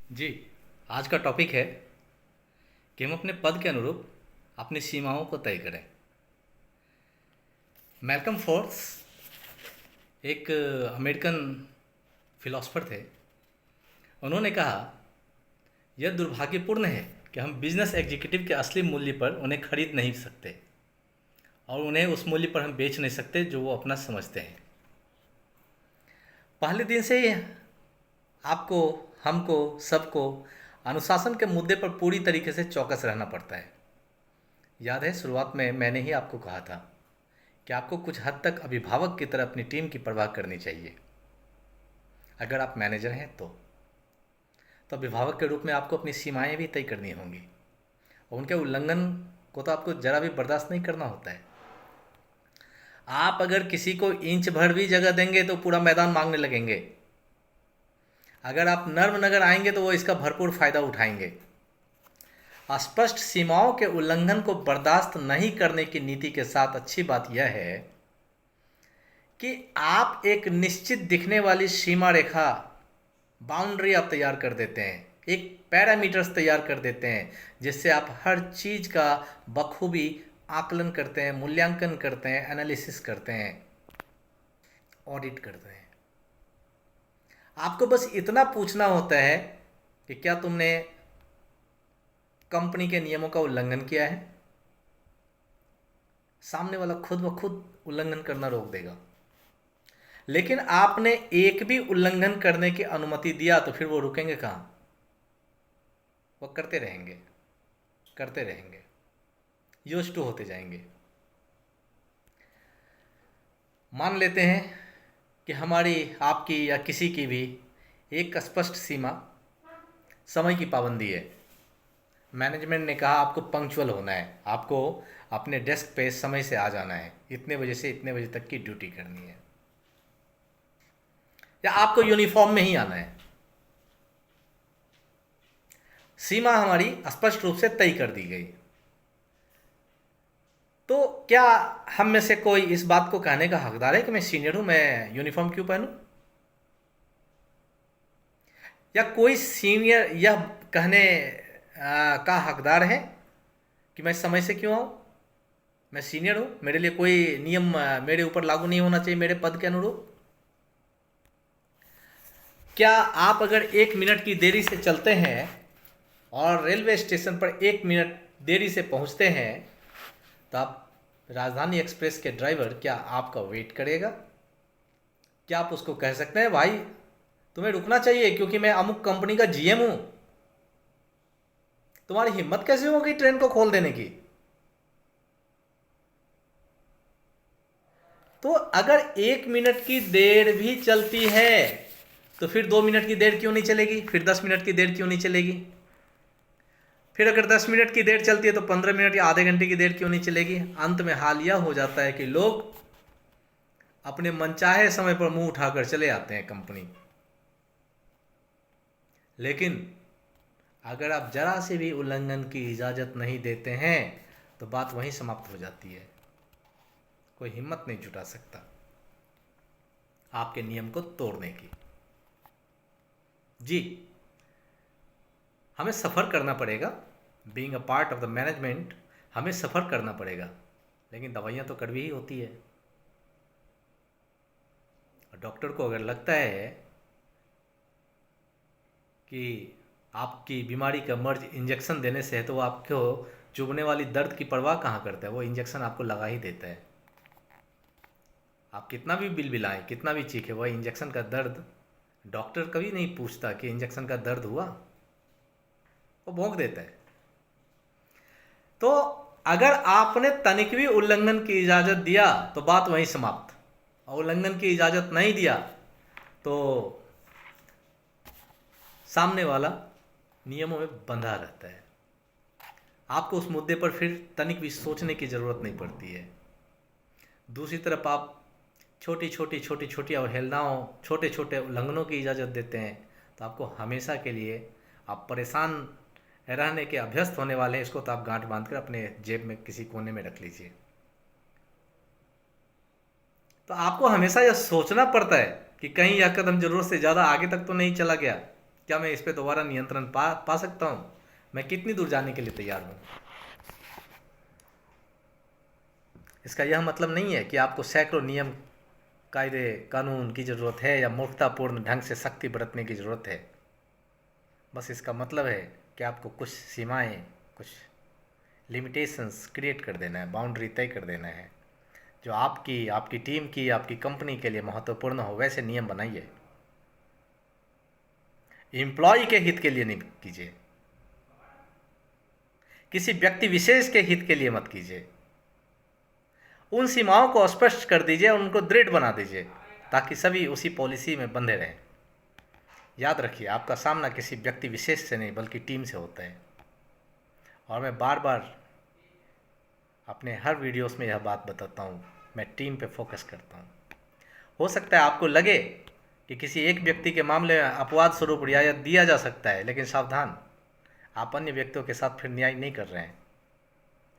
जी, आज का टॉपिक है कि हम अपने पद के अनुरूप अपनी सीमाओं को तय करें। मैल्कम फोर्स एक अमेरिकन फिलोसफर थे। उन्होंने कहा, यह दुर्भाग्यपूर्ण है कि हम बिजनेस एग्जीक्यूटिव के असली मूल्य पर उन्हें खरीद नहीं सकते और उन्हें उस मूल्य पर हम बेच नहीं सकते जो वो अपना समझते हैं। पहले दिन से ही आपको, हमको, सबको अनुशासन के मुद्दे पर पूरी तरीके से चौकस रहना पड़ता है। याद है, शुरुआत में मैंने ही आपको कहा था कि आपको कुछ हद तक अभिभावक की तरह अपनी टीम की परवाह करनी चाहिए। अगर आप मैनेजर हैं तो अभिभावक के रूप में आपको अपनी सीमाएं भी तय करनी होंगी और उनके उल्लंघन को तो आपको ज़रा भी बर्दाश्त नहीं करना होता है। आप अगर किसी को इंच भर भी जगह देंगे तो पूरा मैदान मांगने लगेंगे। अगर आप नर्म नगर आएंगे तो वो इसका भरपूर फायदा उठाएंगे। स्पष्ट सीमाओं के उल्लंघन को बर्दाश्त नहीं करने की नीति के साथ अच्छी बात यह है कि आप एक निश्चित दिखने वाली सीमा रेखा, बाउंड्री आप तैयार कर देते हैं, एक पैरामीटर्स तैयार कर देते हैं जिससे आप हर चीज़ का बखूबी आकलन करते हैं, मूल्यांकन करते हैं, एनालिसिस करते हैं, ऑडिट करते हैं। आपको बस इतना पूछना होता है कि क्या तुमने कंपनी के नियमों का उल्लंघन किया है। सामने वाला खुद ब खुद उल्लंघन करना रोक देगा। लेकिन आपने एक भी उल्लंघन करने की अनुमति दिया तो फिर वो रुकेंगे कहाँ? वो करते रहेंगे, करते रहेंगे, यूज्ड टू होते जाएंगे। मान लेते हैं कि हमारी, आपकी या किसी की भी एक स्पष्ट सीमा समय की पाबंदी है। मैनेजमेंट ने कहा आपको पंक्चुअल होना है, आपको अपने डेस्क पे समय से आ जाना है, इतने बजे से इतने बजे तक की ड्यूटी करनी है, या आपको यूनिफॉर्म में ही आना है। सीमा हमारी स्पष्ट रूप से तय कर दी गई। तो क्या हम में से कोई इस बात को कहने का हकदार है कि मैं सीनियर हूं, मैं यूनिफॉर्म क्यों पहनूं? या कोई सीनियर यह कहने का हकदार है कि मैं समय से क्यों आऊं? मैं सीनियर हूं, मेरे लिए कोई नियम मेरे ऊपर लागू नहीं होना चाहिए मेरे पद के अनुरूप? क्या आप अगर 1 मिनट की देरी से चलते हैं और रेलवे स्टेशन पर 1 मिनट देरी से पहुंचते हैं तो आप, राजधानी एक्सप्रेस के ड्राइवर, क्या आपका वेट करेगा? क्या आप उसको कह सकते हैं, भाई तुम्हें रुकना चाहिए क्योंकि मैं अमुक कंपनी का जीएम हूं? तुम्हारी हिम्मत कैसे होगी ट्रेन को खोल देने की? तो अगर 1 मिनट की देर भी चलती है तो फिर 2 मिनट की देर क्यों नहीं चलेगी? फिर 10 मिनट की देर क्यों नहीं चलेगी? फिर अगर 10 मिनट की देर चलती है तो 15 मिनट या आधे घंटे की देर क्यों नहीं चलेगी? अंत में हाल यह हो जाता है कि लोग अपने मनचाहे समय पर मुंह उठाकर चले आते हैं कंपनी। लेकिन अगर आप जरा से भी उल्लंघन की इजाज़त नहीं देते हैं तो बात वहीं समाप्त हो जाती है। कोई हिम्मत नहीं जुटा सकता आपके नियम को तोड़ने की। जी, हमें सफ़र करना पड़ेगा। Being a part of the management हमें सफ़र करना पड़ेगा, लेकिन दवाइयाँ तो कड़वी ही होती है। और डॉक्टर को अगर लगता है कि आपकी बीमारी का मर्ज इंजेक्शन देने से है तो वो आपको चुभने वाली दर्द की परवाह कहाँ करता है, वो इंजेक्शन आपको लगा ही देता है। आप कितना भी बिल बिलाएं, कितना भी चीखें, वह इंजेक्शन का दर्द डॉक्टर कभी नहीं पूछता कि इंजेक्शन का दर्द हुआ, वो भोंक देता है। तो अगर आपने तनिक भी उल्लंघन की इजाज़त दिया तो बात वहीं समाप्त, और उल्लंघन की इजाज़त नहीं दिया तो सामने वाला नियमों में बंधा रहता है। आपको उस मुद्दे पर फिर तनिक भी सोचने की ज़रूरत नहीं पड़ती है। दूसरी तरफ आप छोटी छोटी अवहेलनाओं, छोटे छोटे उल्लंघनों की इजाज़त देते हैं तो आपको हमेशा के लिए, आप परेशान रहने के अभ्यस्त होने वाले हैं। इसको तो आप गांठ बांध कर अपने जेब में किसी कोने में रख लीजिए। तो आपको हमेशा यह सोचना पड़ता है कि कहीं यह कदम ज़रूरत से ज़्यादा आगे तक तो नहीं चला गया। क्या मैं इस पे दोबारा नियंत्रण पा सकता हूँ? मैं कितनी दूर जाने के लिए तैयार हूँ? इसका यह मतलब नहीं है कि आपको सैकड़ों नियम, कायदे, कानून की ज़रूरत है या मूर्खतापूर्ण ढंग से सख्ती बरतने की ज़रूरत है। बस इसका मतलब है कि आपको कुछ सीमाएं, कुछ लिमिटेशंस क्रिएट कर देना है, बाउंड्री तय कर देना है। जो आपकी, आपकी टीम की, आपकी कंपनी के लिए महत्वपूर्ण हो, वैसे नियम बनाइए। एम्प्लॉय के हित के लिए नहीं कीजिए, किसी व्यक्ति विशेष के हित के लिए मत कीजिए। उन सीमाओं को स्पष्ट कर दीजिए, उनको दृढ़ बना दीजिए, ताकि सभी उसी पॉलिसी में बंधे रहें। याद रखिए, आपका सामना किसी व्यक्ति विशेष से नहीं बल्कि टीम से होता है। और मैं बार बार अपने हर वीडियोस में यह बात बताता हूँ, मैं टीम पे फोकस करता हूँ। हो सकता है आपको लगे कि किसी एक व्यक्ति के मामले में अपवाद स्वरूप रियायत दिया जा सकता है, लेकिन सावधान, आप अन्य व्यक्तियों के साथ फिर न्याय नहीं कर रहे हैं,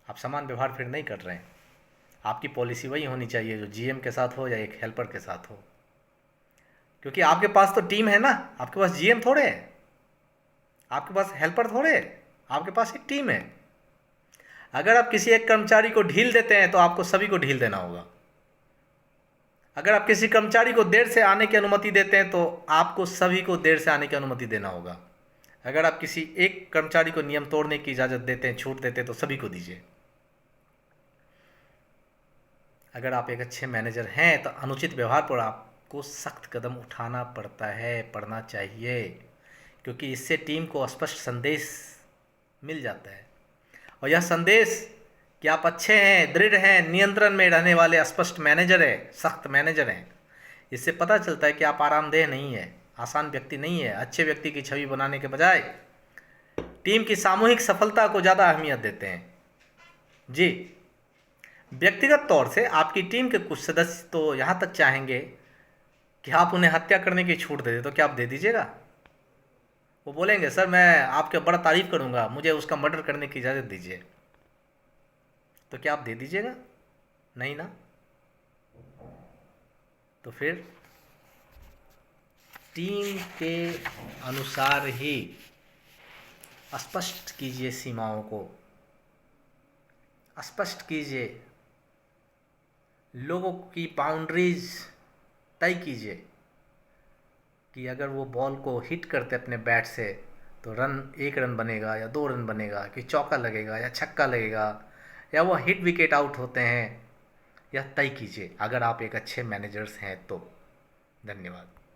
आप समान व्यवहार फिर नहीं कर रहे हैं। आपकी पॉलिसी वही होनी चाहिए जो जीएम के साथ हो या एक हेल्पर के साथ हो, क्योंकि आपके पास तो टीम है ना, आपके पास जीएम थोड़े है, आपके पास हेल्पर थोड़े है, आपके पास एक टीम है। अगर आप किसी एक कर्मचारी को ढील देते हैं तो आपको सभी को ढील देना होगा। अगर आप किसी कर्मचारी को देर से आने की अनुमति देते हैं तो आपको सभी को देर से आने की अनुमति देना होगा। अगर आप किसी एक कर्मचारी को नियम तोड़ने की इजाज़त देते हैं, छूट देते हैं, तो सभी को दीजिए। अगर आप एक अच्छे मैनेजर हैं तो अनुचित व्यवहार पर आपको सख्त कदम उठाना पड़ता है, पड़ना चाहिए, क्योंकि इससे टीम को स्पष्ट संदेश मिल जाता है। और यह संदेश कि आप अच्छे हैं, दृढ़ हैं, नियंत्रण में रहने वाले स्पष्ट मैनेजर हैं, सख्त मैनेजर हैं, इससे पता चलता है कि आप आरामदेह नहीं है, आसान व्यक्ति नहीं है। अच्छे व्यक्ति की छवि बनाने के बजाय टीम की सामूहिक सफलता को ज़्यादा अहमियत देते हैं। जी, व्यक्तिगत तौर से आपकी टीम के कुछ सदस्य तो यहाँ तक चाहेंगे कि आप उन्हें हत्या करने की छूट दे दें, तो क्या आप दे दीजिएगा? वो बोलेंगे, सर मैं आपके बड़ा तारीफ करूँगा, मुझे उसका मर्डर करने की इजाज़त दीजिए, तो क्या आप दे दीजिएगा? नहीं ना। तो फिर टीम के अनुसार ही स्पष्ट कीजिए सीमाओं को, स्पष्ट कीजिए, लोगों की बाउंड्रीज तय कीजिए कि अगर वो बॉल को हिट करते अपने बैट से तो रन, 1 रन बनेगा या 2 रन बनेगा, कि चौका लगेगा या छक्का लगेगा, या वो हिट विकेट आउट होते हैं, यह तय कीजिए अगर आप एक अच्छे मैनेजर्स हैं तो। धन्यवाद।